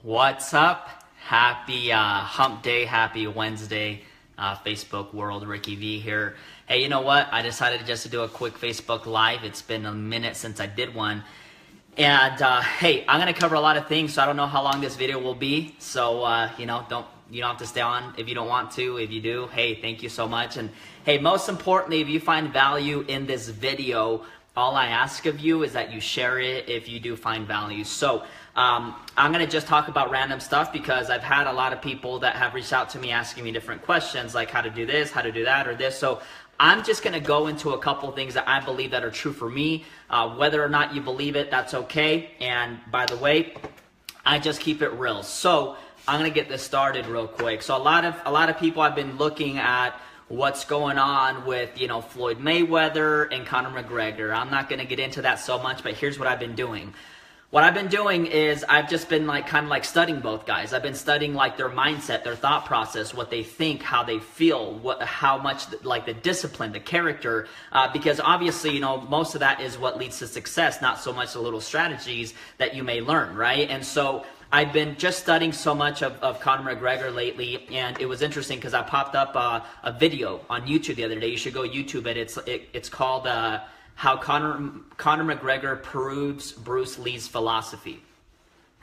What's up? Happy hump day, happy Wednesday, Facebook world. Ricky V here. Hey, you know what? I decided just to do a quick Facebook Live. It's been a minute since I did one. And hey, I'm going to cover a lot of things, so I don't know how long this video will be. So, you don't have to stay on if you don't want to. If you do, hey, thank you so much. And hey, most importantly, if you find value in this video, all I ask of you is that you share it if you do find value. So I'm going to just talk about random stuff because I've had a lot of people that have reached out to me asking me different questions like how to do this, how to do that, or this. So I'm just going to go into a couple things that I believe that are true for me. Whether or not you believe it, that's okay. And by the way, I just keep it real. So I'm going to get this started real quick. So a lot of people have been looking at what's going on with, Floyd Mayweather and Conor McGregor. I'm not going to get into that so much, but here's what I've been doing. What I've been doing is I've just been kind of studying both guys. I've been studying their mindset, their thought process, what they think, how they feel, how much the discipline, the character, because obviously, most of that is what leads to success, not so much the little strategies that you may learn, right? And so I've been just studying so much of Conor McGregor lately, and it was interesting because I popped up a video on YouTube the other day. You should go YouTube it. It's called How Conor McGregor Proves Bruce Lee's Philosophy.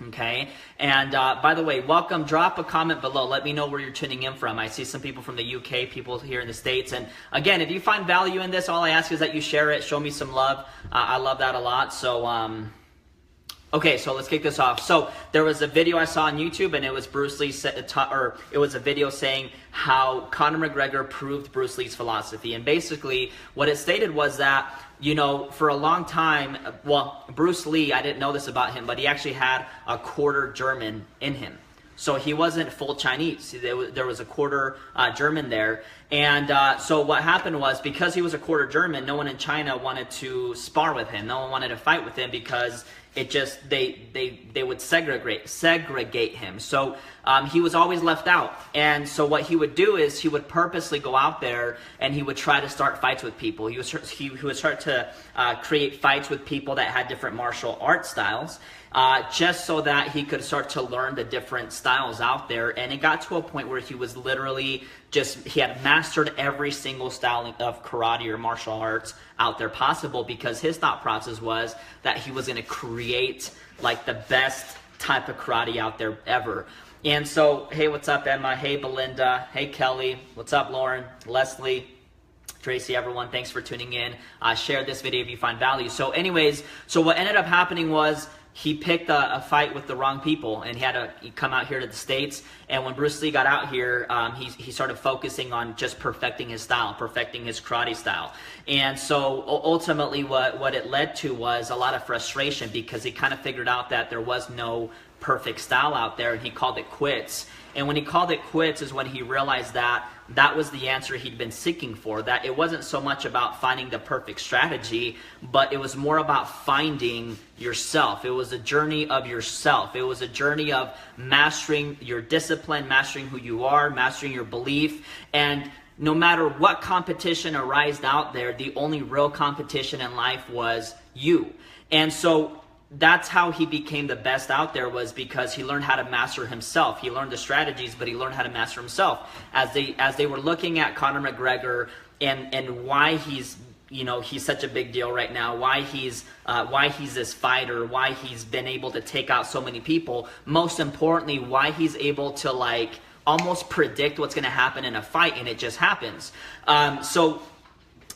Okay, and by the way, welcome. Drop a comment below. Let me know where you're tuning in from. I see some people from the UK, people here in the States. And again, if you find value in this, all I ask is that you share it. Show me some love. I love that a lot. So, okay, so let's kick this off. So there was a video I saw on YouTube, and it was Bruce Lee, it was a video saying how Conor McGregor proved Bruce Lee's philosophy. And basically, what it stated was that, for a long time, Bruce Lee, I didn't know this about him, but he actually had a quarter German in him. So he wasn't full Chinese. There was a quarter German there. And so what happened was, because he was a quarter German, no one in China wanted to spar with him. No one wanted to fight with him because it just, they would segregate him. So he was always left out. And so what he would do is he would purposely go out there and he would try to start fights with people. He would start to create fights with people that had different martial art styles. Just so that he could start to learn the different styles out there. And it got to a point where he was literally he had mastered every single style of karate or martial arts out there possible, because his thought process was that he was going to create the best type of karate out there ever. And so, hey, what's up, Emma? Hey, Belinda. Hey, Kelly. What's up, Lauren? Leslie? Tracy, everyone, thanks for tuning in. Share this video if you find value. So anyways, what ended up happening was he picked a fight with the wrong people, and he had to come out here to the States. And when Bruce Lee got out here, he started focusing on just perfecting his style, perfecting his karate style. And so ultimately what it led to was a lot of frustration, because he kind of figured out that there was no perfect style out there, and he called it quits. And when he called it quits is when he realized that that was the answer he'd been seeking for, that it wasn't so much about finding the perfect strategy, but it was more about finding yourself. It was a journey of yourself. It was a journey of mastering your discipline, mastering who you are, mastering your belief. And no matter what competition arose out there, the only real competition in life was you. And so that's how he became the best out there, was because he learned how to master himself. He learned the strategies, but he learned how to master himself. As they were looking at Conor McGregor and why he's such a big deal right now, why he's this fighter, why he's been able to take out so many people, most importantly, why he's able to almost predict what's going to happen in a fight, and it just happens.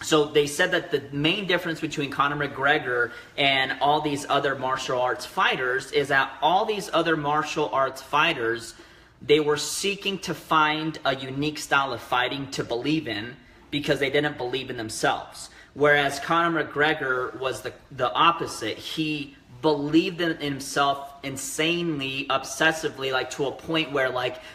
So they said that the main difference between Conor McGregor and all these other martial arts fighters is that all these other martial arts fighters, they were seeking to find a unique style of fighting to believe in, because they didn't believe in themselves. Whereas Conor McGregor was the opposite. He believed in himself insanely, obsessively, to a point where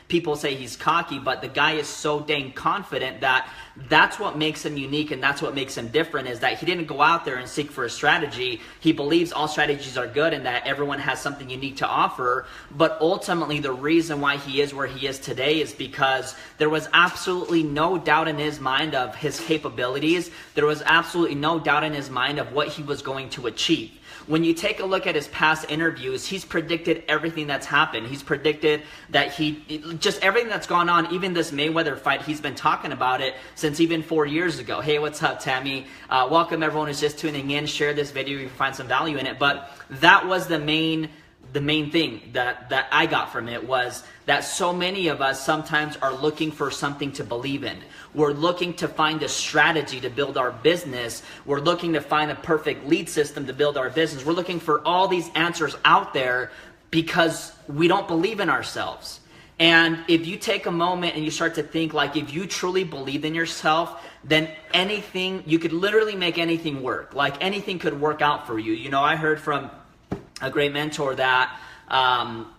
people say he's cocky, but the guy is so dang confident that that's what makes him unique, and that's what makes him different, is that he didn't go out there and seek for a strategy. He believes all strategies are good and that everyone has something unique to offer. But ultimately, the reason why he is where he is today is because there was absolutely no doubt in his mind of his capabilities. There was absolutely no doubt in his mind of what he was going to achieve. when you take a look at his past interviews, he's predicted everything that's happened. He's predicted that just everything that's gone on, even this Mayweather fight, he's been talking about it since even 4 years ago. Hey, what's up, Tammy? Welcome everyone who's just tuning in. Share this video if you find some value in it. But that was the main thing that I got from it, was that so many of us sometimes are looking for something to believe in. We're looking to find a strategy to build our business. We're looking to find a perfect lead system to build our business. We're looking for all these answers out there because we don't believe in ourselves. And if you take a moment and you start to think, like, if you truly believe in yourself, then anything, you could literally make anything work. Like, anything could work out for you. You know, I heard from a great mentor that,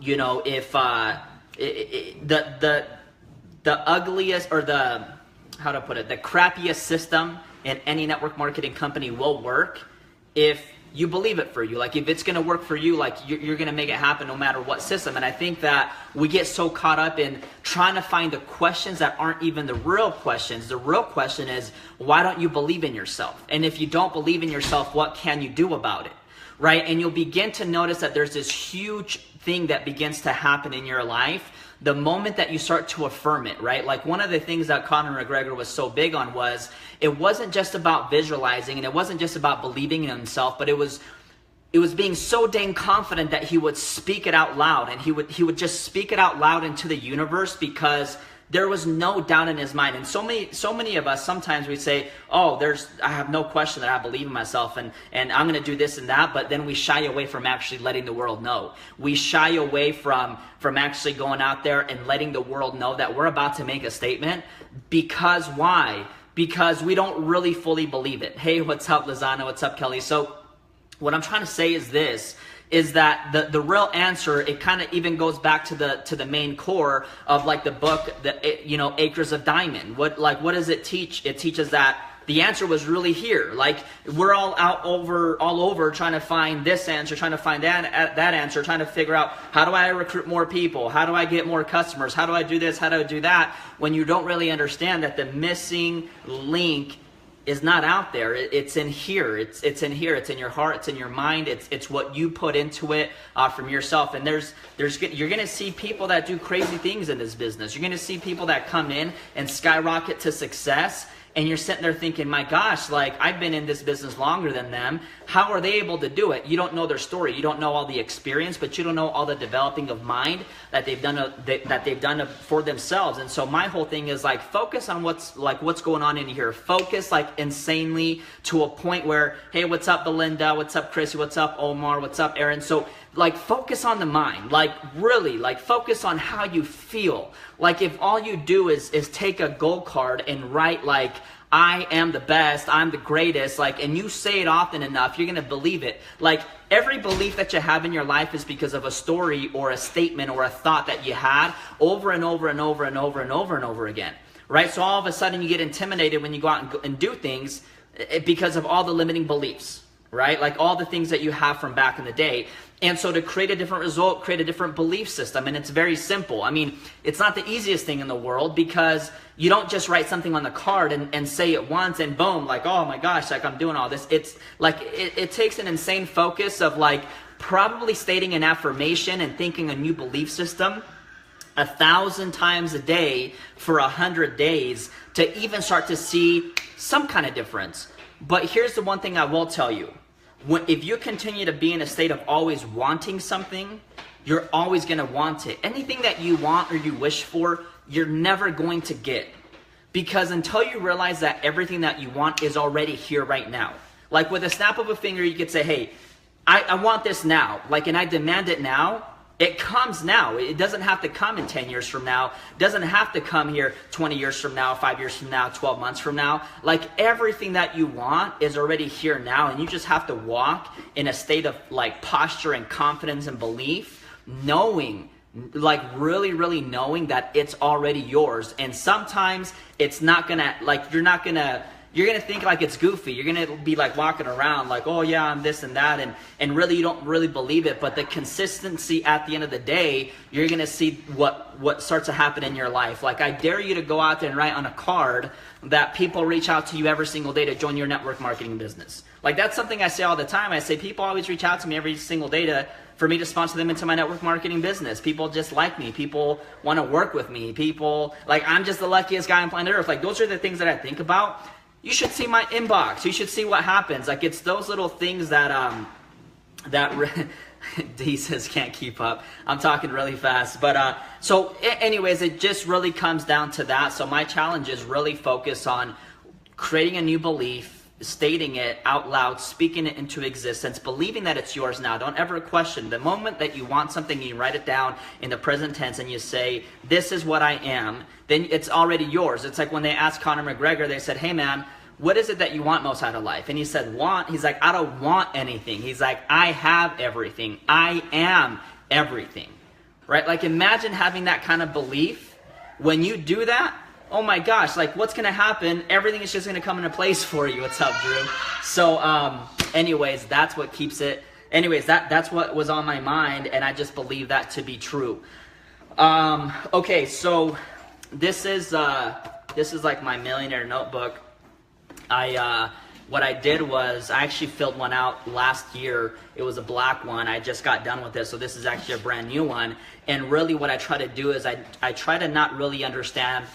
you know, if the ugliest, or the, how to put it, the crappiest system in any network marketing company will work if you believe it for you. Like, if it's going to work for you, like, you're going to make it happen no matter what system. And I think that we get so caught up in trying to find the questions that aren't even the real questions. The real question is, why don't you believe in yourself? And if you don't believe in yourself, what can you do about it? Right? And you'll begin to notice that there's this huge thing that begins to happen in your life the moment that you start to affirm it, right? Like, one of the things that Conor McGregor was so big on was, it wasn't just about visualizing, and it wasn't just about believing in himself, but it was being so dang confident that he would speak it out loud, and he would just speak it out loud into the universe, because there was no doubt in his mind. And so many of us, sometimes we say, oh, I have no question that I believe in myself, and I'm going to do this and that, but then we shy away from actually letting the world know. We shy away from actually going out there and letting the world know that we're about to make a statement. Because why? Because we don't really fully believe it. Hey, what's up, Lizana? What's up, Kelly? So what I'm trying to say is this, is that the real answer, it kind of even goes back to the main core of, like, the book, you know, Acres of Diamond. What does it teach? It teaches that the answer was really here. Like, we're all over trying to find this answer, trying to find that answer, trying to figure out, how do I recruit more people? How do I get more customers? How do I do this? How do I do that? When you don't really understand that the missing link is not out there. It's in here. It's in here. It's in your heart. It's in your mind. It's what you put into it from yourself. And you're going to see people that do crazy things in this business. You're going to see people that come in and skyrocket to success. And you're sitting there thinking, my gosh, like, I've been in this business longer than them. How are they able to do it? You don't know their story. You don't know all the experience, but you don't know all the developing of mind that they've done for themselves. And so my whole thing is, like, focus on what's going on in here. Focus, like, insanely, to a point where, hey, what's up, Belinda? What's up, Chrissy? What's up, Omar? What's up, Aaron? So, like, focus on the mind. Like, really, like, focus on how you feel. Like, if all you do is take a goal card and write, like, I am the best, I'm the greatest, like, and you say it often enough, you're going to believe it. Like, every belief that you have in your life is because of a story or a statement or a thought that you had over and over and over and over and over and over again, right? So all of a sudden you get intimidated when you go out and do things because of all the limiting beliefs, right? Like, all the things that you have from back in the day. And so to create a different result, create a different belief system. And it's very simple. I mean, it's not the easiest thing in the world, because you don't just write something on the card and say it once and boom, like, oh my gosh, like, I'm doing all this. It's like, it takes an insane focus of, like, probably stating an affirmation and thinking a new belief system 1,000 times a day for 100 days to even start to see some kind of difference. But here's the one thing I will tell you. If you continue to be in a state of always wanting something, you're always going to want it. Anything that you want or you wish for, you're never going to get. Because until you realize that everything that you want is already here right now. Like, with a snap of a finger, you could say, hey, I want this now. Like, and I demand it now. It comes now. It doesn't have to come in 10 years from now. It doesn't have to come here 20 years from now, 5 years from now, 12 months from now. Like, everything that you want is already here now, and you just have to walk in a state of, like, posture and confidence and belief, knowing, like, really, really knowing that it's already yours. And sometimes it's not gonna, like, you're not gonna you're going to think like it's goofy. You're going to be like walking around like, oh yeah, I'm this and that. And really, you don't really believe it. But the consistency at the end of the day, you're going to see what starts to happen in your life. Like, I dare you to go out there and write on a card that people reach out to you every single day to join your network marketing business. Like, that's something I say all the time. I say people always reach out to me every single day for me to sponsor them into my network marketing business. People just like me. People want to work with me. People, like, I'm just the luckiest guy on planet Earth. Like, those are the things that I think about. You should see my inbox. You should see what happens. Like, it's those little things that D says can't keep up. I'm talking really fast. But so anyways, it just really comes down to that. So my challenge is really focus on creating a new belief, stating it out loud, speaking it into existence, believing that it's yours now. Don't ever question. The moment that you want something, you write it down in the present tense and you say, this is what I am, then it's already yours. It's like when they asked Conor McGregor, they said, hey man, what is it that you want most out of life? And he said, want? He's like, I don't want anything. He's like, I have everything. I am everything. Right? Like, imagine having that kind of belief. When you do that, oh my gosh, like, what's going to happen? Everything is just going to come into place for you. What's up, Drew? So, anyways, that's what keeps it. Anyways, that's what was on my mind, and I just believe that to be true. Okay, so this is like my millionaire notebook. What I did was I actually filled one out last year. It was a black one. I just got done with it, so this is actually a brand new one. And really what I try to do is I try to not really understand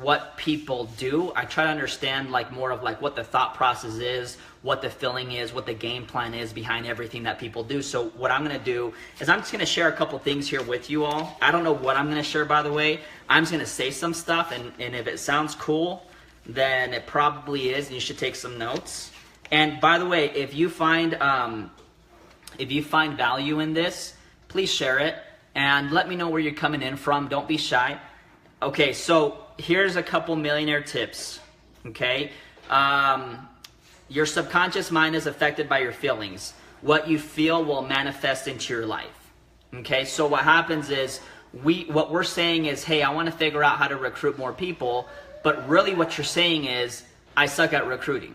what people do. I try to understand like more of like what the thought process is, what the feeling is, what the game plan is behind everything that people do. So what I'm going to do is I'm just going to share a couple things here with you all. I don't know what I'm going to share, by the way. I'm just going to say some stuff, and if it sounds cool, then it probably is, and you should take some notes. And by the way, if you find value in this, please share it and let me know where you're coming in from. Don't be shy. Okay, so here's a couple millionaire tips. Okay, your subconscious mind is affected by your feelings. What you feel will manifest into your life. Okay, so what happens is what we're saying is, hey, I want to figure out how to recruit more people. But really what you're saying is, I suck at recruiting,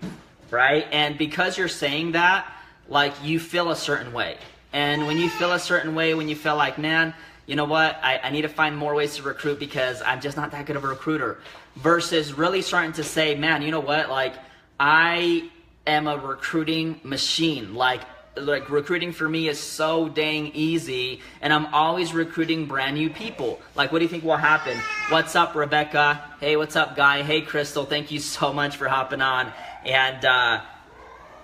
right? And because you're saying that, like, you feel a certain way. And when you feel a certain way, when you feel like, man, you know what, I need to find more ways to recruit because I'm just not that good of a recruiter. Versus really starting to say, man, you know what, like, I am a recruiting machine. Like recruiting for me is so dang easy, and I'm always recruiting brand new people. Like, what do you think will happen? What's up, Rebecca? Hey, what's up, Guy? Hey, Crystal, thank you so much for hopping on. And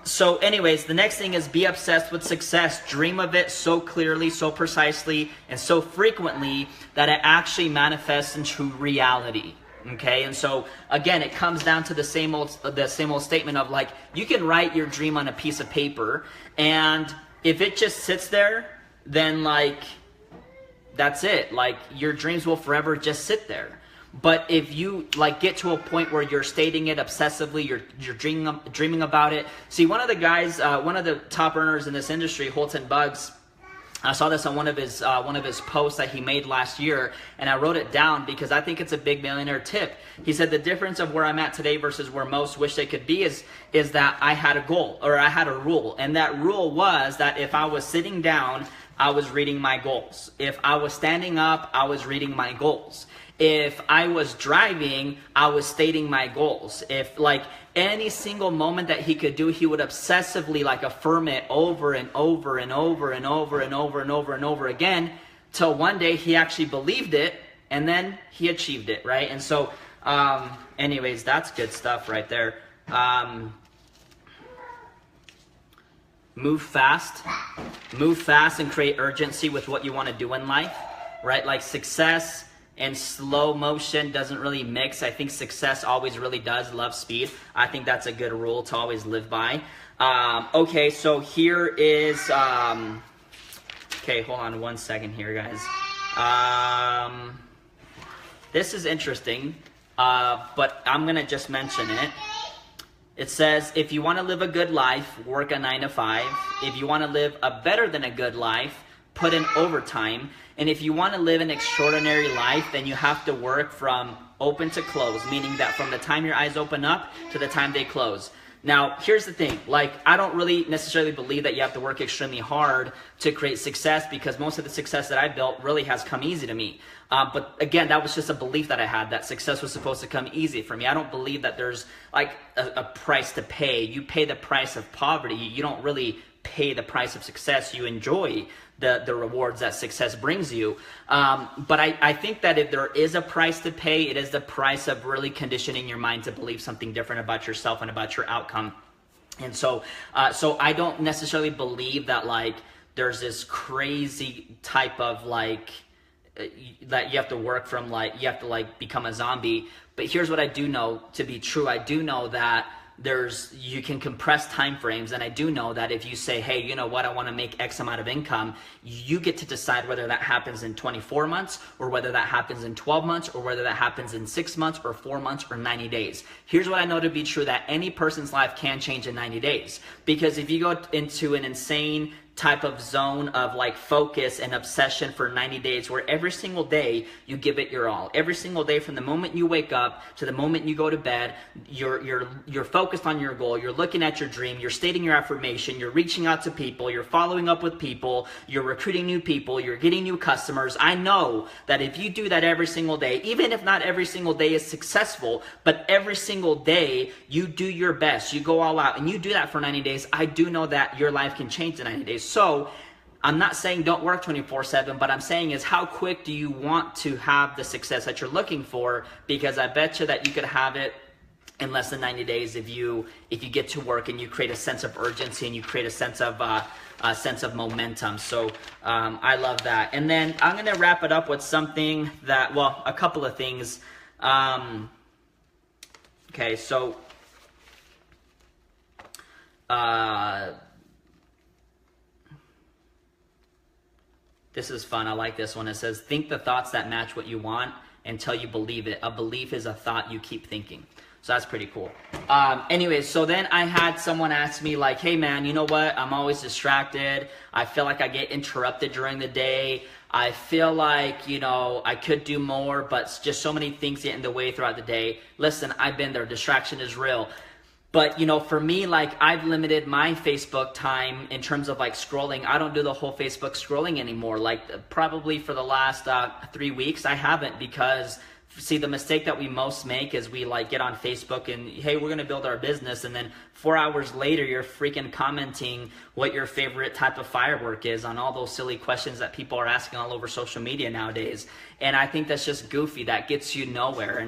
so anyways, the next thing is be obsessed with success. Dream of it so clearly, so precisely, and so frequently that it actually manifests into reality. Okay, and so again, it comes down to the same old statement of like, you can write your dream on a piece of paper, and if it just sits there, then like, that's it. Like, your dreams will forever just sit there. But if you like get to a point where you're stating it obsessively, you're dreaming about it. See, one of the guys, one of the top earners in this industry, Holton Buggs, I saw this on one of his posts that he made last year, and I wrote it down because I think it's a big millionaire tip. He said the difference of where I'm at today versus where most wish they could be is that I had a goal, or I had a rule, and that rule was that if I was sitting down, I was reading my goals. If I was standing up, I was reading my goals. If I was driving, I was stating my goals. If like any single moment that he could do, he would obsessively like affirm it over and over and over and over and over and over and over again, till one day he actually believed it, and then he achieved it, right? And so anyways, that's good stuff right there. Move fast and create urgency with what you want to do in life, right? Like, success and slow motion doesn't really mix. I think success always really does love speed. I think that's a good rule to always live by. Okay, so here is, okay, hold on one second here, guys. This is interesting, but I'm gonna just mention it. It says, if you wanna live a good life, work a 9 to 5. If you wanna live a better than a good life, put in overtime. And if you want to live an extraordinary life, then you have to work from open to close, meaning that from the time your eyes open up to the time they close. Now, here's the thing, like, I don't really necessarily believe that you have to work extremely hard to create success, because most of the success that I built really has come easy to me. But again, that was just a belief that I had, that success was supposed to come easy for me. I don't believe that there's like a price to pay. You pay the price of poverty. You don't really pay the price of success. You enjoy the rewards that success brings you. But I think that if there is a price to pay, it is the price of really conditioning your mind to believe something different about yourself and about your outcome. And so I don't necessarily believe that like there's this crazy type of like that you have to work from, like you have to like become a zombie. But here's what I do know to be true. I do know that you can compress time frames, and I do know that if you say, hey, you know what, I want to make X amount of income, you get to decide whether that happens in 24 months or whether that happens in 12 months or whether that happens in 6 months or 4 months or 90 days. Here's what I know to be true, that any person's life can change in 90 days. Because if you go into an insane type of zone of like focus and obsession for 90 days where every single day you give it your all, every single day from the moment you wake up to the moment you go to bed, you're focused on your goal, you're looking at your dream, you're stating your affirmation, you're reaching out to people, you're following up with people, you're recruiting new people, you're getting new customers. I know that if you do that every single day, even if not every single day is successful, but every single day you do your best, you go all out, and you do that for 90 days, I do know that your life can change in 90 days. So I'm not saying don't work 24/7, but I'm saying is how quick do you want to have the success that you're looking for? Because I bet you that you could have it in less than 90 days if you get to work and you create a sense of urgency and you create a sense of momentum. So I love that. And then I'm gonna wrap it up with something that, well, a couple of things. Okay, so this is fun. I like this one. It says, think the thoughts that match what you want until you believe it. A belief is a thought you keep thinking. So that's pretty cool. Anyways, so then I had someone ask me like, hey man, you know what? I'm always distracted. I feel like I get interrupted during the day. I feel like, you know, I could do more, but just so many things get in the way throughout the day. Listen, I've been there. Distraction is real. But, you know, for me, like, I've limited my Facebook time in terms of, like, scrolling. I don't do the whole Facebook scrolling anymore. Like, probably for the last 3 weeks, I haven't, because, see, the mistake that we most make is we, like, get on Facebook and, hey, we're going to build our business, and then 4 hours later, you're freaking commenting what your favorite type of firework is on all those silly questions that people are asking all over social media nowadays. And I think that's just goofy. That gets you nowhere.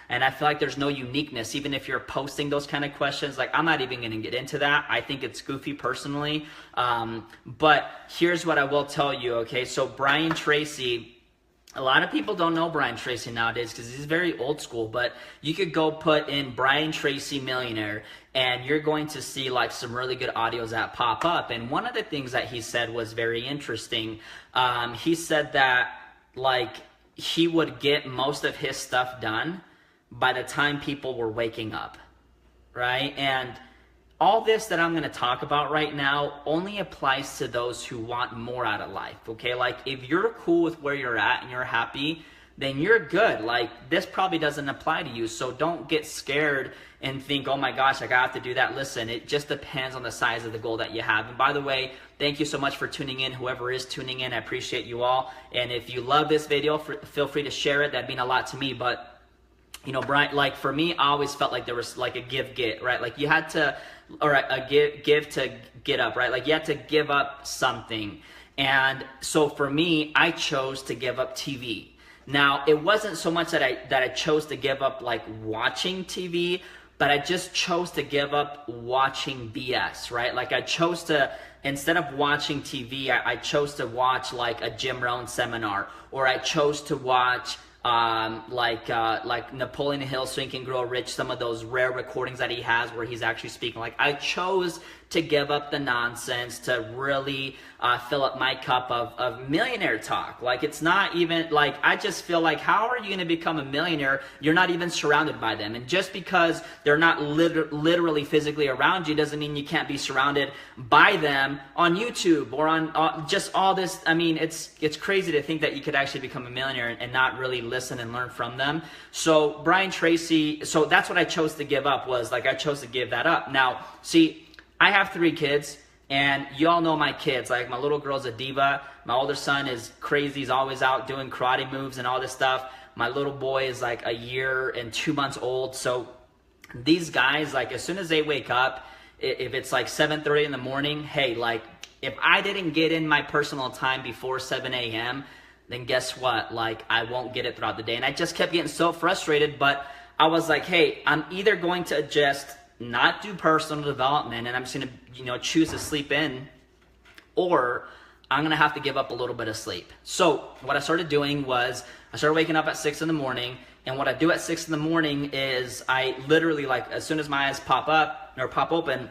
And I feel like there's no uniqueness. Even if you're posting those kind of questions, like, I'm not even going to get into that. I think it's goofy personally. But here's what I will tell you, okay? So Brian Tracy, a lot of people don't know Brian Tracy nowadays because he's very old school, but you could go put in Brian Tracy Millionaire and you're going to see like some really good audios that pop up. And one of the things that he said was very interesting. He said that like he would get most of his stuff done by the time people were waking up, right? And all this that I'm going to talk about right now only applies to those who want more out of life, okay? Like, if you're cool with where you're at and you're happy, then you're good. Like, this probably doesn't apply to you, so don't get scared and think, oh my gosh, I have to do that. Listen, it just depends on the size of the goal that you have. And by the way, thank you so much for tuning in. Whoever is tuning in, I appreciate you all. And if you love this video, feel free to share it. That'd mean a lot to me. But, you know, Brian, like for me, I always felt like there was like a give-get, right? Like you had to, or a give to get up, right? Like you had to give up something. And so for me, I chose to give up TV. Now, it wasn't so much that I chose to give up like watching TV, but I just chose to give up watching BS, right? Like I chose to, instead of watching TV, I chose to watch like a Jim Rohn seminar, or I chose to watch like Napoleon Hill, So You Can Grow Rich, some of those rare recordings that he has where he's actually speaking. Like I chose to give up the nonsense, to really fill up my cup of millionaire talk. Like, it's not even, like, I just feel like, how are you going to become a millionaire? You're not even surrounded by them. And just because they're not literally physically around you doesn't mean you can't be surrounded by them on YouTube or on just all this. I mean, it's crazy to think that you could actually become a millionaire and not really listen and learn from them. So Brian Tracy, so that's what I chose to give up, was like, I chose to give that up. Now, see, I have 3 kids, and you all know my kids. Like, my little girl's a diva. My older son is crazy. He's always out doing karate moves and all this stuff. My little boy is like a year and 2 months old. So these guys, like, as soon as they wake up, if it's like 7:30 in the morning, hey, like, if I didn't get in my personal time before 7 a.m., then guess what? Like, I won't get it throughout the day. And I just kept getting so frustrated, but I was like, hey, I'm either going to just not do personal development and I'm just going to, choose to sleep in, or I'm going to have to give up a little bit of sleep. So what I started doing was I started waking up at 6 in the morning. And what I do at 6 in the morning is I literally, like, as soon as my eyes pop open,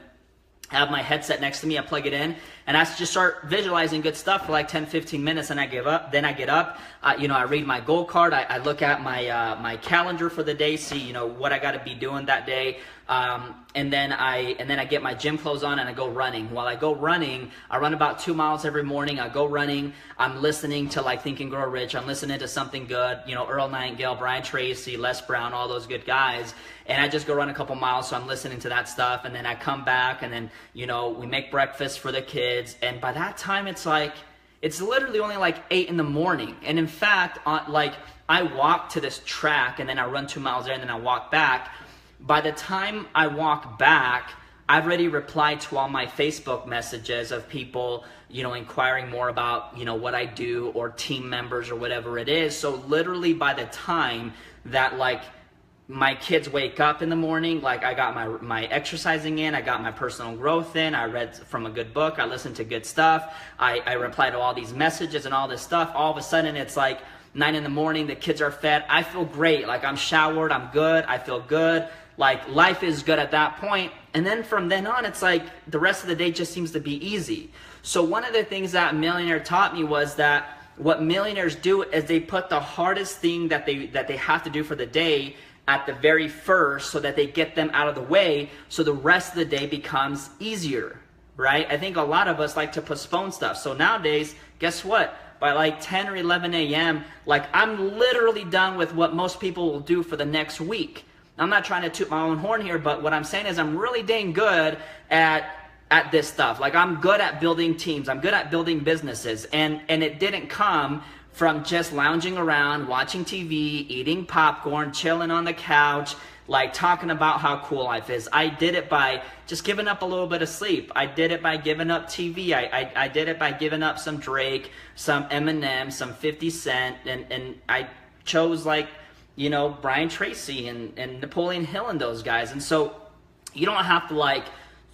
I have my headset next to me, I plug it in, and I just start visualizing good stuff for like 10, 15 minutes, and I give up. Then I get up, I read my goal card, I look at my calendar for the day, see, what I got to be doing that day, and then I get my gym clothes on and I go running. While I go running, I run about 2 miles every morning. I go running, I'm listening to like Think and Grow Rich, I'm listening to something good, Earl Nightingale, Brian Tracy, Les Brown, all those good guys. And I just go run a couple miles, so I'm listening to that stuff, and then I come back, and then, we make breakfast for the kids, and by that time, it's literally only like 8 in the morning, and in fact, I walk to this track, and then I run 2 miles there, and then I walk back. By the time I walk back, I've already replied to all my Facebook messages of people, inquiring more about, what I do, or team members, or whatever it is. So literally by the time that, like, my kids wake up in the morning, like, I got my exercising in, I got my personal growth in, I read from a good book, I listened to good stuff, I reply to all these messages and all this stuff. All of a sudden it's like 9 in the morning, the kids are fed, I feel great, like, I'm showered, I'm good, I feel good, like, life is good at that point. And then from then on, it's like the rest of the day just seems to be easy. So one of the things that Millionaire taught me was that what millionaires do is they put the hardest thing that they have to do for the day at the very first, so that they get them out of the way, so the rest of the day becomes easier, right? I think a lot of us like to postpone stuff. So nowadays, guess what? By like 10 or 11 a.m., like, I'm literally done with what most people will do for the next week. I'm not trying to toot my own horn here, but what I'm saying is I'm really dang good at this stuff. Like, I'm good at building teams. I'm good at building businesses. And it didn't come from just lounging around, watching TV, eating popcorn, chilling on the couch, like, talking about how cool life is. I did it by just giving up a little bit of sleep. I did it by giving up TV. I did it by giving up some Drake, some Eminem, some 50 Cent, and I chose, like, Brian Tracy and Napoleon Hill and those guys. And so you don't have to, like,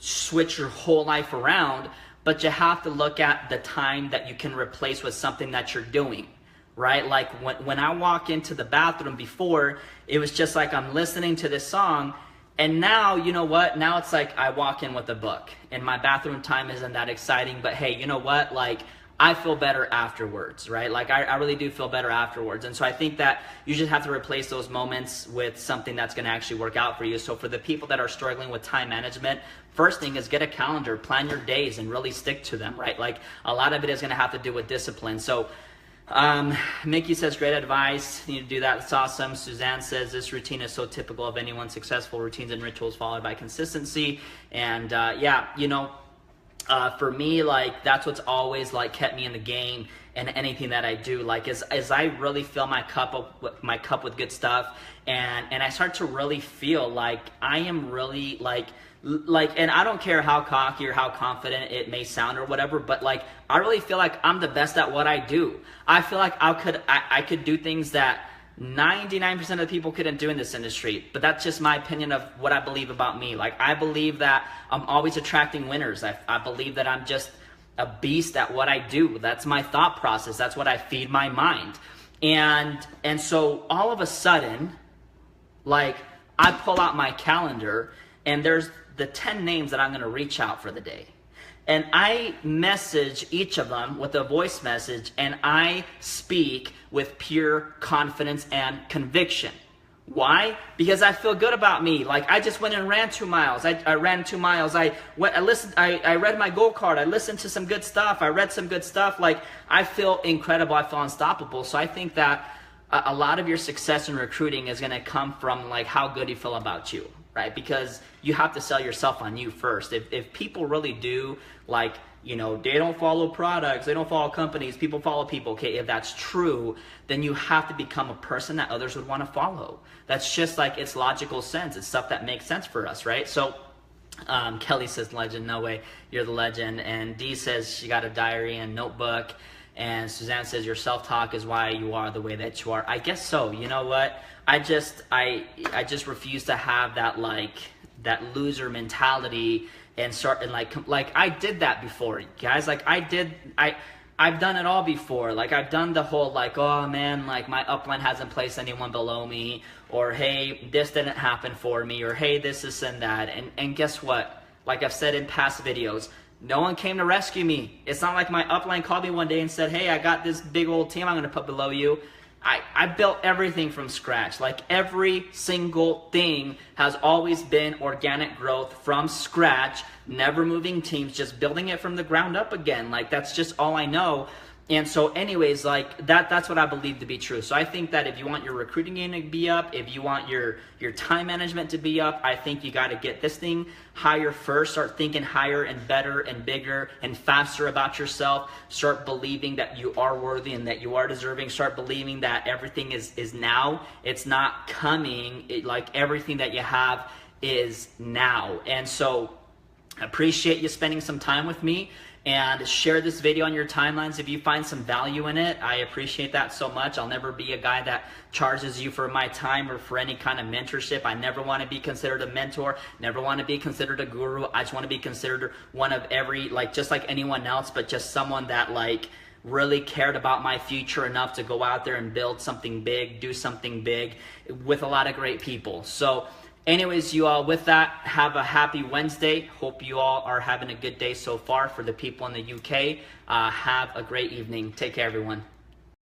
switch your whole life around, but you have to look at the time that you can replace with something that you're doing, right? Like, when I walk into the bathroom, before, it was just like I'm listening to this song, and now, you know what? Now it's like I walk in with a book, and my bathroom time isn't that exciting, but hey, you know what? Like, I feel better afterwards, right? Like, I really do feel better afterwards. And so I think that you just have to replace those moments with something that's going to actually work out for you. So for the people that are struggling with time management, first thing is get a calendar, plan your days, and really stick to them, right? Like, a lot of it is going to have to do with discipline. So Mickey says, great advice. You need to do that. That's awesome. Suzanne says, this routine is so typical of anyone's successful routines and rituals followed by consistency. And yeah, for me, like, that's what's always, like, kept me in the game and anything that I do. Like, as I really fill my cup with good stuff, and I start to really feel like I am really like, and I don't care how cocky or how confident it may sound or whatever, but like, I really feel like I'm the best at what I do. I feel like I could do things that 99% of the people couldn't do in this industry, but that's just my opinion of what I believe about me. Like, I believe that I'm always attracting winners. I believe that I'm just a beast at what I do. That's my thought process. That's what I feed my mind. And so all of a sudden, like, I pull out my calendar, and there's the 10 names that I'm going to reach out for the day. And I message each of them with a voice message, and I speak with pure confidence and conviction. Why? Because I feel good about me. Like, I just went and ran 2 miles. I ran 2 miles. I read my goal card. I listened to some good stuff. I read some good stuff. Like, I feel incredible. I feel unstoppable. So I think that a lot of your success in recruiting is going to come from like how good you feel about you, right? Because you have to sell yourself on you first. If people really do, like, you know, they don't follow products, they don't follow companies, people follow people. Okay, if that's true, then you have to become a person that others would want to follow. That's just like, it's logical sense. It's stuff that makes sense for us, right? So Kelly says, legend, no way, you're the legend. And Dee says she got a diary and notebook. And Suzanne says, your self-talk is why you are the way that you are. I guess so. You know what? I just refuse to have that, like, that loser mentality and start, and like I did that before, guys. Like, I've done it all before. Like, I've done the whole, like, oh man, like my upline hasn't placed anyone below me, or hey, this didn't happen for me, or hey, this and that. And guess what? Like I've said in past videos, no one came to rescue me. It's not like my upline called me one day and said, hey, I got this big old team I'm going to put below you. I built everything from scratch. Like, every single thing has always been organic growth from scratch, never moving teams, just building it from the ground up again. Like, that's just all I know. And so anyways, like that's what I believe to be true. So I think that if you want your recruiting game to be up, if you want your time management to be up, I think you got to get this thing higher first. Start thinking higher and better and bigger and faster about yourself. Start believing that you are worthy and that you are deserving. Start believing that everything is now. It's not coming. Like, everything that you have is now. And so I appreciate you spending some time with me. And share this video on your timelines if you find some value in it. I appreciate that so much. I'll never be a guy that charges you for my time or for any kind of mentorship. I never want to be considered a mentor, never want to be considered a guru. I just want to be considered one of every, like, just like anyone else, but just someone that, like, really cared about my future enough to go out there and build something big, do something big with a lot of great people. So anyways, you all, with that, have a happy Wednesday. Hope you all are having a good day so far. For the people in the UK, have a great evening. Take care, everyone.